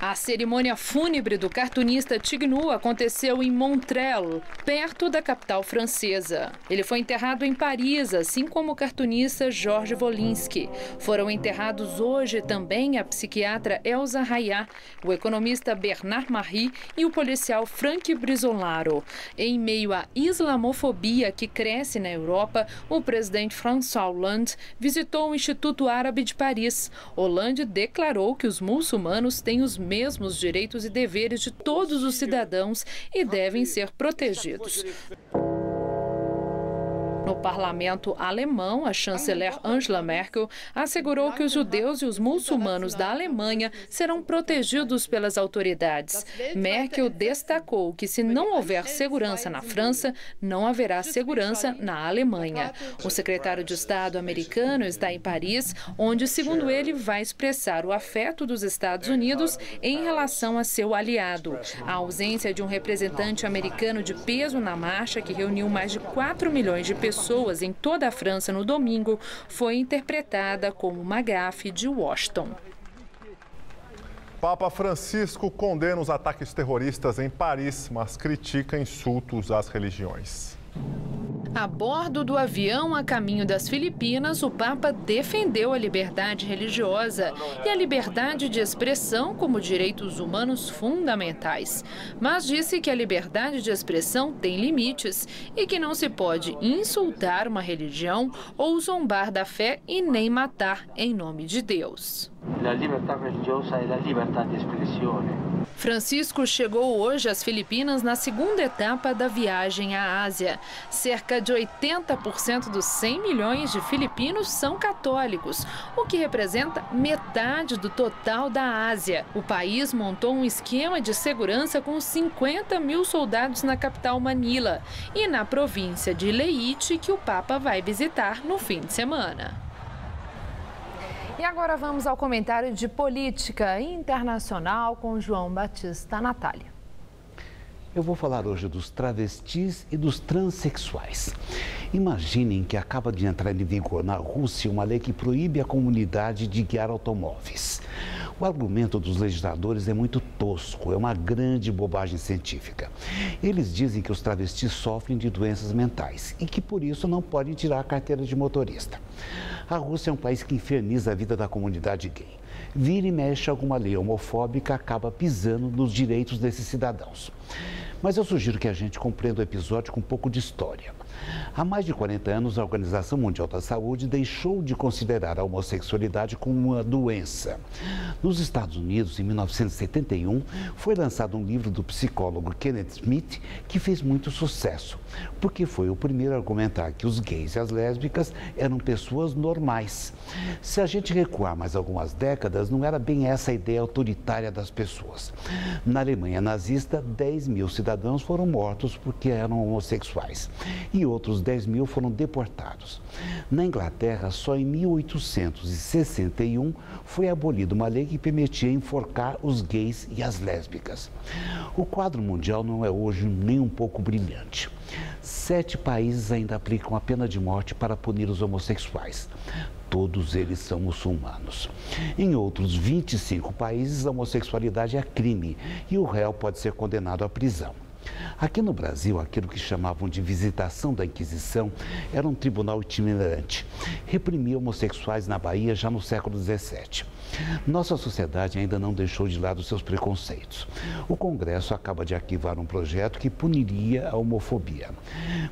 Speaker 1: A cerimônia fúnebre do cartunista Tignou aconteceu em Montreuil, perto da capital francesa. Ele foi enterrado em Paris, assim como o cartunista Georges Wolinski. Foram enterrados hoje também a psiquiatra Elsa Rayat, o economista Bernard Marie e o policial Franck Brisolaro. Em meio à islamofobia que cresce na Europa, o presidente François Hollande visitou o Instituto Árabe de Paris. Hollande declarou que os muçulmanos têm os mesmos direitos e deveres de todos os cidadãos e devem ser protegidos. No parlamento alemão, a chanceler Angela Merkel assegurou que os judeus e os muçulmanos da Alemanha serão protegidos pelas autoridades. Merkel destacou que se não houver segurança na França, não haverá segurança na Alemanha. O secretário de Estado americano está em Paris, onde, segundo ele, vai expressar o afeto dos Estados Unidos em relação a seu aliado. A ausência de um representante americano de peso na marcha, que reuniu mais de 4 milhões de pessoas em toda a França no domingo, foi interpretada como uma gafe de Washington.
Speaker 2: Papa Francisco condena os ataques terroristas em Paris, mas critica insultos às religiões.
Speaker 1: A bordo do avião a caminho das Filipinas, o Papa defendeu a liberdade religiosa e a liberdade de expressão como direitos humanos fundamentais. Mas disse que a liberdade de expressão tem limites e que não se pode insultar uma religião ou zombar da fé e nem matar em nome de Deus.
Speaker 10: A liberdade religiosa é a liberdade de expressão.
Speaker 1: Francisco chegou hoje às Filipinas na segunda etapa da viagem à Ásia. Cerca de 80% dos 100 milhões de filipinos são católicos, o que representa metade do total da Ásia. O país montou um esquema de segurança com 50 mil soldados na capital Manila e na província de Leyte, que o Papa vai visitar no fim de semana. E agora vamos ao comentário de política internacional com João Batista Natália.
Speaker 11: Eu vou falar hoje dos travestis e dos transexuais. Imaginem que acaba de entrar em vigor na Rússia uma lei que proíbe a comunidade de guiar automóveis. O argumento dos legisladores é muito tosco, é uma grande bobagem científica. Eles dizem que os travestis sofrem de doenças mentais e que por isso não podem tirar a carteira de motorista. A Rússia é um país que inferniza a vida da comunidade gay. Vira e mexe, alguma lei homofóbica acaba pisando nos direitos desses cidadãos. Mas eu sugiro que a gente compreenda o episódio com um pouco de história. Há mais de 40 anos, a Organização Mundial da Saúde deixou de considerar a homossexualidade como uma doença. Nos Estados Unidos, em 1971, foi lançado um livro do psicólogo Kenneth Smith que fez muito sucesso, porque foi o primeiro a argumentar que os gays e as lésbicas eram pessoas normais. Se a gente recuar mais algumas décadas, não era bem essa a ideia autoritária das pessoas. Na Alemanha nazista, 10 mil cidadãos foram mortos porque eram homossexuais e outros 10 mil foram deportados. Na Inglaterra, só em 1861 foi abolida uma lei que permitia enforcar os gays e as lésbicas. O quadro mundial não é hoje nem um pouco brilhante. 7 países ainda aplicam a pena de morte para punir os homossexuais. Todos eles são muçulmanos. Em outros 25 países, a homossexualidade é crime e o réu pode ser condenado à prisão. Aqui no Brasil, aquilo que chamavam de visitação da Inquisição era um tribunal itinerante. Reprimia homossexuais na Bahia já no século XVII. Nossa sociedade ainda não deixou de lado seus preconceitos. O Congresso acaba de arquivar um projeto que puniria a homofobia.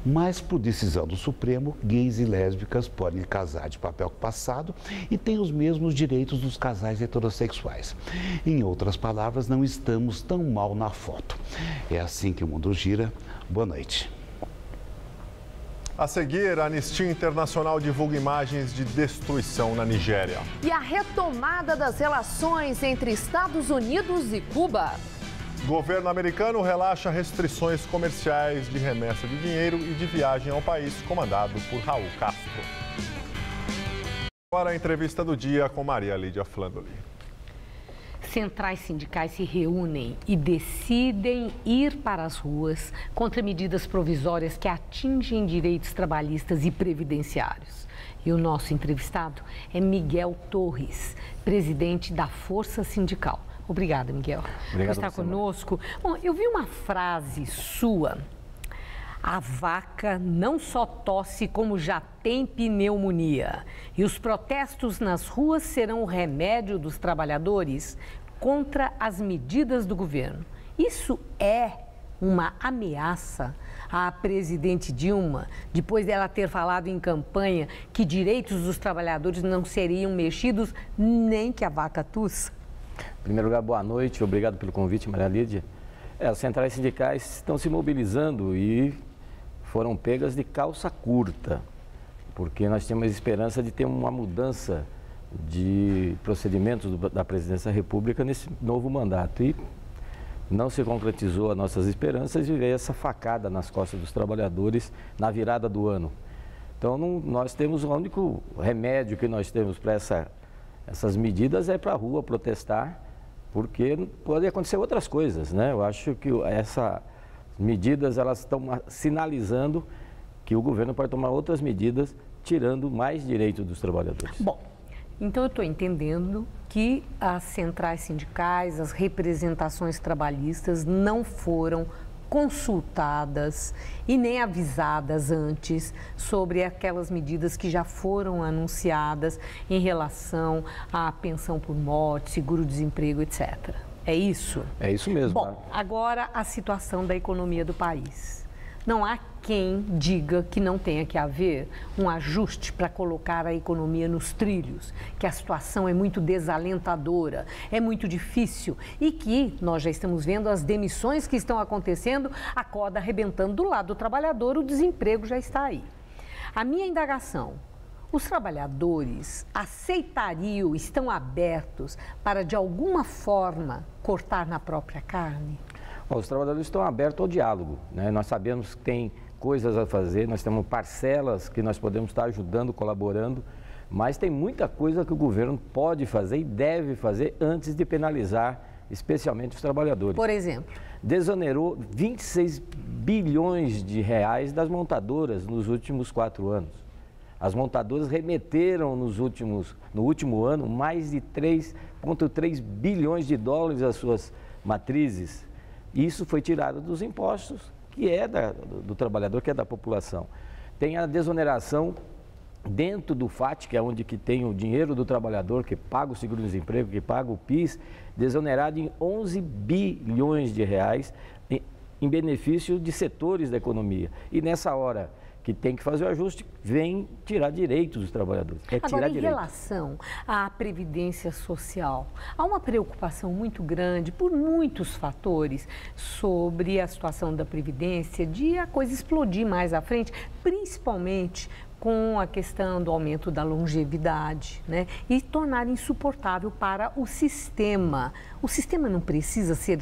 Speaker 11: Mas, por decisão do Supremo, gays e lésbicas podem casar de papel passado e têm os mesmos direitos dos casais heterossexuais. Em outras palavras, não estamos tão mal na foto. É assim que o mundo gira. Boa noite.
Speaker 2: A seguir, a Anistia Internacional divulga imagens de destruição na Nigéria.
Speaker 1: E a retomada das relações entre Estados Unidos e Cuba.
Speaker 2: Governo americano relaxa restrições comerciais de remessa de dinheiro e de viagem ao país, comandado por Raul Castro. Agora a entrevista do dia com Maria Lídia Flandoli.
Speaker 12: Centrais sindicais se reúnem e decidem ir para as ruas contra medidas provisórias que atingem direitos trabalhistas e previdenciários. E o nosso entrevistado é Miguel Torres, presidente da Força Sindical. Obrigada, Miguel, por estar conosco. Bom, eu vi uma frase sua. A vaca não só tosse, como já tem pneumonia. E os protestos nas ruas serão o remédio dos trabalhadores contra as medidas do governo. Isso é uma ameaça à presidente Dilma, depois dela ter falado em campanha que direitos dos trabalhadores não seriam mexidos nem que a vaca tussa?
Speaker 13: Em primeiro lugar, boa noite, obrigado pelo convite, Maria Lídia. As centrais sindicais estão se mobilizando e foram pegas de calça curta, porque nós temos esperança de ter uma mudança de procedimentos da Presidência da República nesse novo mandato. E não se concretizou as nossas esperanças e veio essa facada nas costas dos trabalhadores na virada do ano. Então, nós temos o único remédio que nós temos para essas medidas é para a rua protestar, porque pode acontecer outras coisas, né? Eu acho que essas medidas elas estão sinalizando que o governo pode tomar outras medidas, tirando mais direitos dos trabalhadores.
Speaker 12: Bom, então eu estou entendendo que as centrais sindicais, as representações trabalhistas não foram consultadas e nem avisadas antes sobre aquelas medidas que já foram anunciadas em relação à pensão por morte, seguro-desemprego, etc. É isso?
Speaker 13: É isso mesmo.
Speaker 12: Bom, agora a situação da economia do país. Não há quem diga que não tenha que haver um ajuste para colocar a economia nos trilhos, que a situação é muito desalentadora, é muito difícil e que nós já estamos vendo as demissões que estão acontecendo, a corda arrebentando do lado do trabalhador, o desemprego já está aí. A minha indagação: os trabalhadores aceitariam, estão abertos para, de alguma forma, cortar na própria carne?
Speaker 13: Os trabalhadores estão abertos ao diálogo, né? Nós sabemos que tem coisas a fazer, nós temos parcelas que nós podemos estar ajudando, colaborando, mas tem muita coisa que o governo pode fazer e deve fazer antes de penalizar, especialmente os trabalhadores.
Speaker 12: Por exemplo?
Speaker 13: Desonerou 26 bilhões de reais das montadoras nos últimos 4 anos. As montadoras remeteram no último ano mais de 3,3 bilhões de dólares às suas matrizes. Isso foi tirado dos impostos, que é do trabalhador, que é da população. Tem a desoneração dentro do FAT, que é onde que tem o dinheiro do trabalhador, que paga o seguro-desemprego, que paga o PIS, desonerado em 11 bilhões de reais em benefício de setores da economia. E nessa hora que tem que fazer o ajuste, vem tirar direitos dos trabalhadores.
Speaker 12: Agora, em relação à Previdência Social, há uma preocupação muito grande por muitos fatores sobre a situação da Previdência, de a coisa explodir mais à frente, principalmente com a questão do aumento da longevidade, né? E tornar insuportável para o sistema. O sistema não precisa ser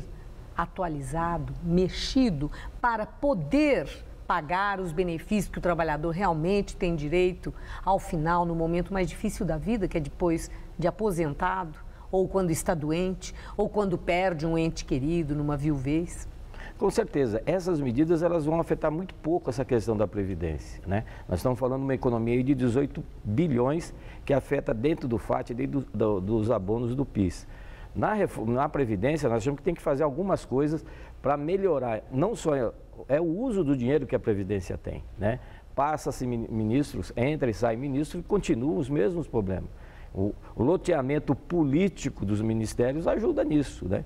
Speaker 12: atualizado, mexido, para poder pagar os benefícios que o trabalhador realmente tem direito ao final, no momento mais difícil da vida, que é depois de aposentado, ou quando está doente, ou quando perde um ente querido numa viuvez?
Speaker 13: Com certeza, essas medidas elas vão afetar muito pouco essa questão da Previdência, né? Nós estamos falando de uma economia de 18 bilhões que afeta dentro do FAT, dentro dos abonos do PIS. Na Previdência, nós achamos que tem que fazer algumas coisas para melhorar, não só o uso do dinheiro que a Previdência tem, né? Passa-se ministros, entra e sai ministro e continuam os mesmos problemas. O loteamento político dos ministérios ajuda nisso, né?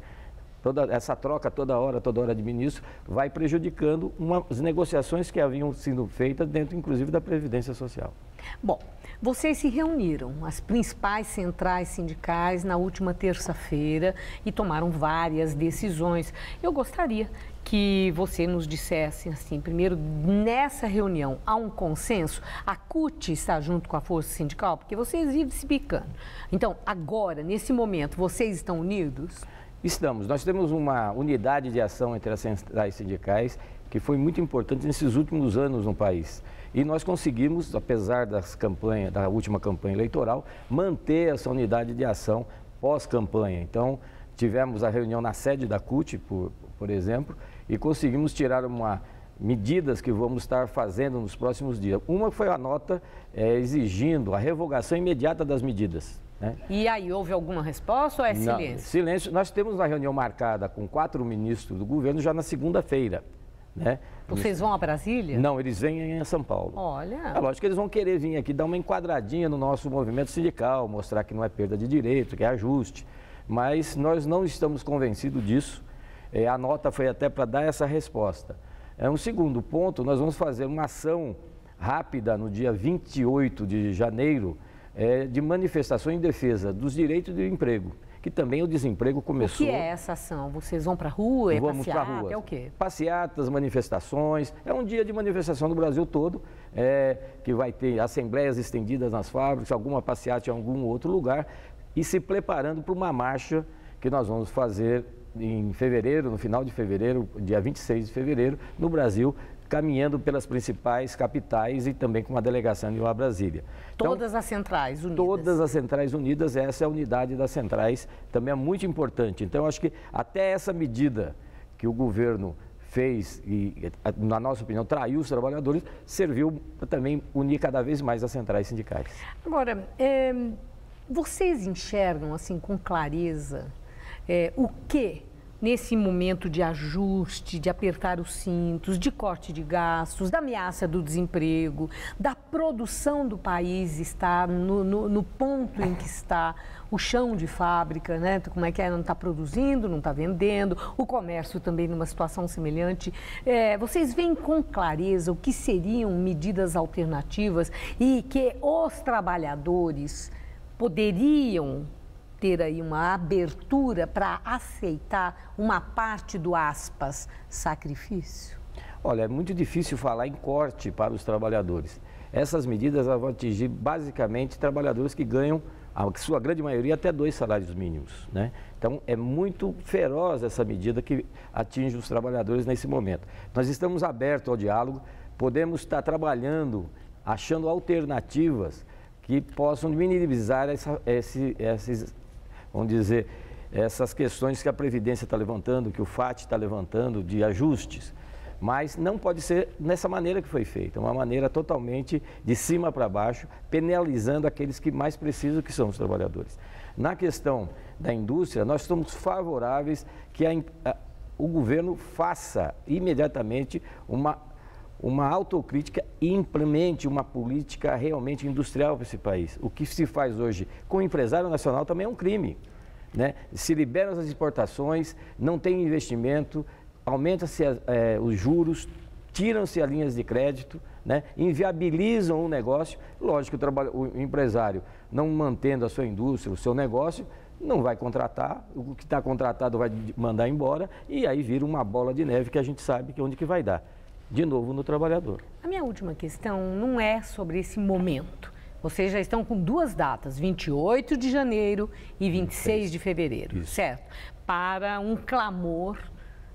Speaker 13: Toda essa troca toda hora de ministro vai prejudicando as negociações que haviam sido feitas dentro, inclusive, da Previdência Social.
Speaker 12: Bom, vocês se reuniram, as principais centrais sindicais, na última terça-feira e tomaram várias decisões. Eu gostaria que você nos dissesse, assim, primeiro, nessa reunião, há um consenso? A CUT está junto com a Força Sindical? Porque vocês vivem se bicando. Então, agora, nesse momento, vocês estão unidos?
Speaker 13: Estamos. Nós temos uma unidade de ação entre as centrais sindicais que foi muito importante nesses últimos anos no país. E nós conseguimos, apesar da última campanha eleitoral, manter essa unidade de ação pós-campanha. Então, tivemos a reunião na sede da CUT, por exemplo, e conseguimos tirar medidas que vamos estar fazendo nos próximos dias. Uma foi a nota exigindo a revogação imediata das medidas.
Speaker 12: E aí, houve alguma resposta ou é silêncio?
Speaker 13: Não, silêncio. Nós temos uma reunião marcada com 4 ministros do governo já na segunda-feira, né?
Speaker 12: Vocês vão a Brasília?
Speaker 13: Não, eles vêm em São Paulo.
Speaker 12: Olha.
Speaker 13: É lógico que eles vão querer vir aqui dar uma enquadradinha no nosso movimento sindical, mostrar que não é perda de direito, que é ajuste. Mas nós não estamos convencidos disso. A nota foi até para dar essa resposta. Um segundo ponto, nós vamos fazer uma ação rápida no dia 28 de janeiro, de manifestação em defesa dos direitos de emprego, que também o desemprego começou.
Speaker 12: O que é essa ação? Vocês vão para a rua?
Speaker 13: Vamos para a rua.
Speaker 12: É o quê?
Speaker 13: Passeatas, manifestações. É um dia de manifestação no Brasil todo, que vai ter assembleias estendidas nas fábricas, alguma passeata em algum outro lugar, e se preparando para uma marcha que nós vamos fazer em fevereiro, no final de fevereiro, dia 26 de fevereiro, no Brasil, caminhando pelas principais capitais e também com uma delegação em Brasília.
Speaker 12: Todas as centrais unidas?
Speaker 13: Todas as centrais unidas, essa é a unidade das centrais, também é muito importante. Então, eu acho que até essa medida que o governo fez e, na nossa opinião, traiu os trabalhadores, serviu para também unir cada vez mais as centrais sindicais.
Speaker 12: Agora, vocês enxergam, assim, com clareza, o que nesse momento de ajuste, de apertar os cintos, de corte de gastos, da ameaça do desemprego, da produção do país estar no ponto em que está, o chão de fábrica, né? Como é que não está produzindo, não está vendendo, o comércio também numa situação semelhante. Vocês veem com clareza o que seriam medidas alternativas e que os trabalhadores poderiam ter aí uma abertura para aceitar uma parte do, aspas, sacrifício?
Speaker 13: Olha, é muito difícil falar em corte para os trabalhadores. Essas medidas vão atingir basicamente trabalhadores que ganham, a sua grande maioria, até 2 salários mínimos, né? Então, é muito feroz essa medida que atinge os trabalhadores nesse momento. Nós estamos abertos ao diálogo, podemos estar trabalhando, achando alternativas que possam minimizar vamos dizer, essas questões que a Previdência está levantando, que o FAT está levantando, de ajustes. Mas não pode ser nessa maneira que foi feita, uma maneira totalmente de cima para baixo, penalizando aqueles que mais precisam, que são os trabalhadores. Na questão da indústria, nós estamos favoráveis que o governo faça imediatamente uma autocrítica e implemente uma política realmente industrial para esse país. O que se faz hoje com o empresário nacional também é um crime, né? Se liberam as exportações, não tem investimento, aumenta-se os juros, tiram-se as linhas de crédito, né? Inviabilizam o negócio. Lógico que o empresário, não mantendo a sua indústria, o seu negócio, não vai contratar, o que está contratado vai mandar embora e aí vira uma bola de neve que a gente sabe que onde que vai dar. De novo no trabalhador.
Speaker 12: A minha última questão não é sobre esse momento. Vocês já estão com 2 datas, 28 de janeiro e 26 de fevereiro, isso. Certo? Para um clamor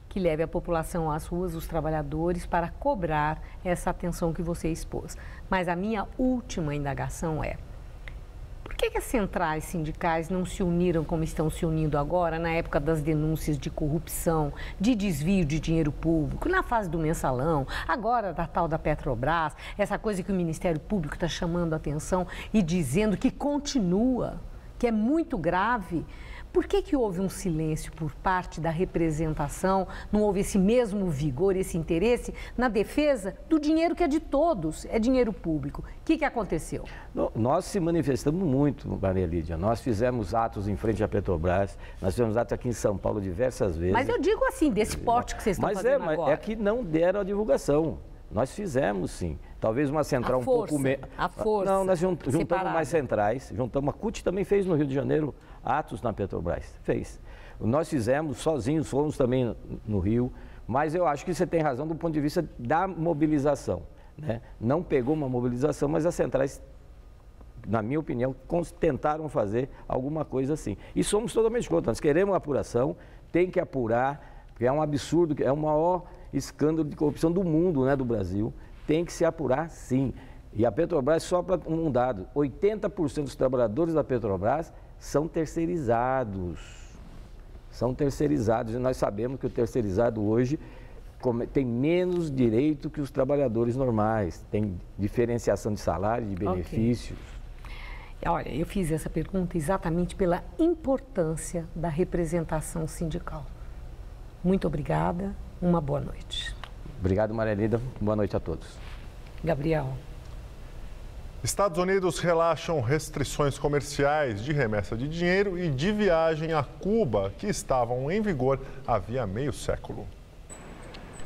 Speaker 12: que leve a população às ruas, os trabalhadores, para cobrar essa atenção que você expôs. Mas a minha última indagação é: por que as centrais sindicais não se uniram como estão se unindo agora, na época das denúncias de corrupção, de desvio de dinheiro público, na fase do mensalão, agora da tal da Petrobras, essa coisa que o Ministério Público está chamando a atenção e dizendo que continua, que é muito grave? Por que houve um silêncio por parte da representação, não houve esse mesmo vigor, esse interesse na defesa do dinheiro que é de todos, é dinheiro público? O que aconteceu?
Speaker 13: Nós se manifestamos muito, Maria Lídia. Nós fizemos atos em frente à Petrobras, nós fizemos atos aqui em São Paulo diversas vezes.
Speaker 12: Mas eu digo assim, desse porte que vocês estão fazendo agora.
Speaker 13: Mas é que não deram a divulgação. Nós fizemos, sim. Talvez uma central pouco menos.
Speaker 12: A força.
Speaker 13: Não, nós juntamos mais centrais. Juntamos. A CUT também fez no Rio de Janeiro atos na Petrobras. Fez. Nós fizemos sozinhos, fomos também no Rio. Mas eu acho que você tem razão do ponto de vista da mobilização, né? Não pegou uma mobilização, mas as centrais, na minha opinião, tentaram fazer alguma coisa assim. E somos totalmente contra. Nós queremos apuração, tem que apurar, porque é um absurdo, é o maior escândalo de corrupção do mundo, né, do Brasil. Tem que se apurar, sim. E a Petrobras, só para um dado, 80% dos trabalhadores da Petrobras são terceirizados. São terceirizados. E nós sabemos que o terceirizado hoje tem menos direito que os trabalhadores normais. Tem diferenciação de salário, de benefícios.
Speaker 12: Okay. Olha, eu fiz essa pergunta exatamente pela importância da representação sindical. Muito obrigada. Uma boa noite.
Speaker 13: Obrigado, Maria Lídia. Boa noite a todos.
Speaker 12: Gabriel.
Speaker 2: Estados Unidos relaxam restrições comerciais de remessa de dinheiro e de viagem a Cuba, que estavam em vigor havia meio século.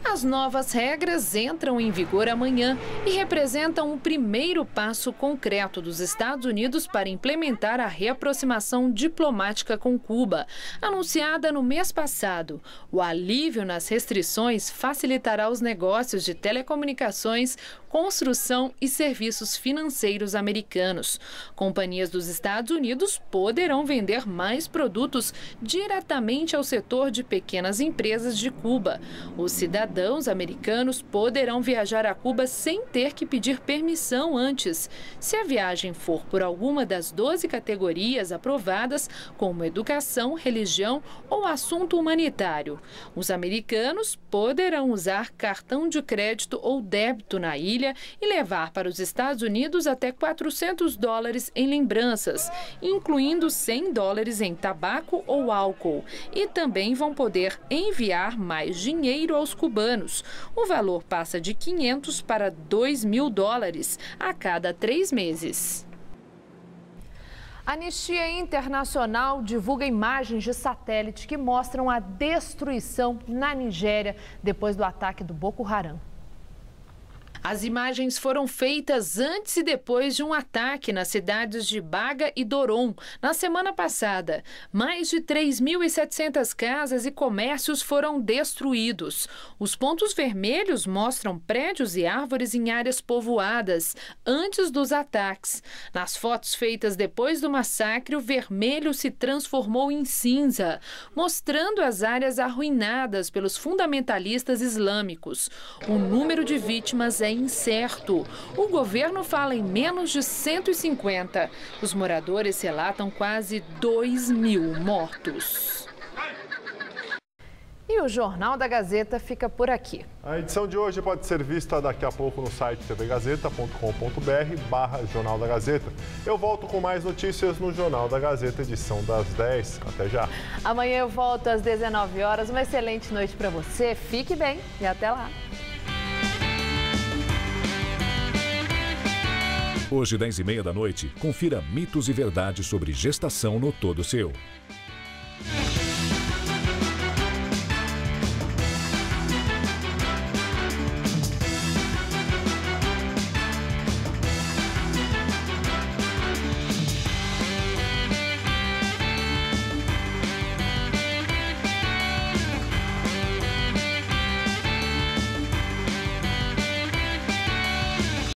Speaker 1: As novas regras entram em vigor amanhã e representam o primeiro passo concreto dos Estados Unidos para implementar a reaproximação diplomática com Cuba. Anunciada no mês passado, o alívio nas restrições facilitará os negócios de telecomunicações, construção e serviços financeiros americanos. Companhias dos Estados Unidos poderão vender mais produtos diretamente ao setor de pequenas empresas de Cuba. Os cidadãos americanos poderão viajar a Cuba sem ter que pedir permissão antes, se a viagem for por alguma das 12 categorias aprovadas, como educação, religião ou assunto humanitário. Os americanos poderão usar cartão de crédito ou débito na ilha e levar para os Estados Unidos até $400 em lembranças, incluindo $100 em tabaco ou álcool. E também vão poder enviar mais dinheiro aos cubanos. O valor passa de $500 para $2.000 a cada 3 meses. A Anistia Internacional divulga imagens de satélite que mostram a destruição na Nigéria depois do ataque do Boko Haram. As imagens foram feitas antes e depois de um ataque nas cidades de Baga e Doron, na semana passada. Mais de 3.700 casas e comércios foram destruídos. Os pontos vermelhos mostram prédios e árvores em áreas povoadas, antes dos ataques. Nas fotos feitas depois do massacre, o vermelho se transformou em cinza, mostrando as áreas arruinadas pelos fundamentalistas islâmicos. O número de vítimas é incerto. O governo fala em menos de 150. Os moradores relatam quase 2.000 mortos. E o Jornal da Gazeta fica por aqui.
Speaker 2: A edição de hoje pode ser vista daqui a pouco no site tvgazeta.com.br/Jornal da Gazeta. Eu volto com mais notícias no Jornal da Gazeta, edição das 10. Até já.
Speaker 1: Amanhã eu volto às 19 horas. Uma excelente noite para você. Fique bem e até lá.
Speaker 14: Hoje, 10h30 da noite, confira mitos e verdades sobre gestação no Todo Seu.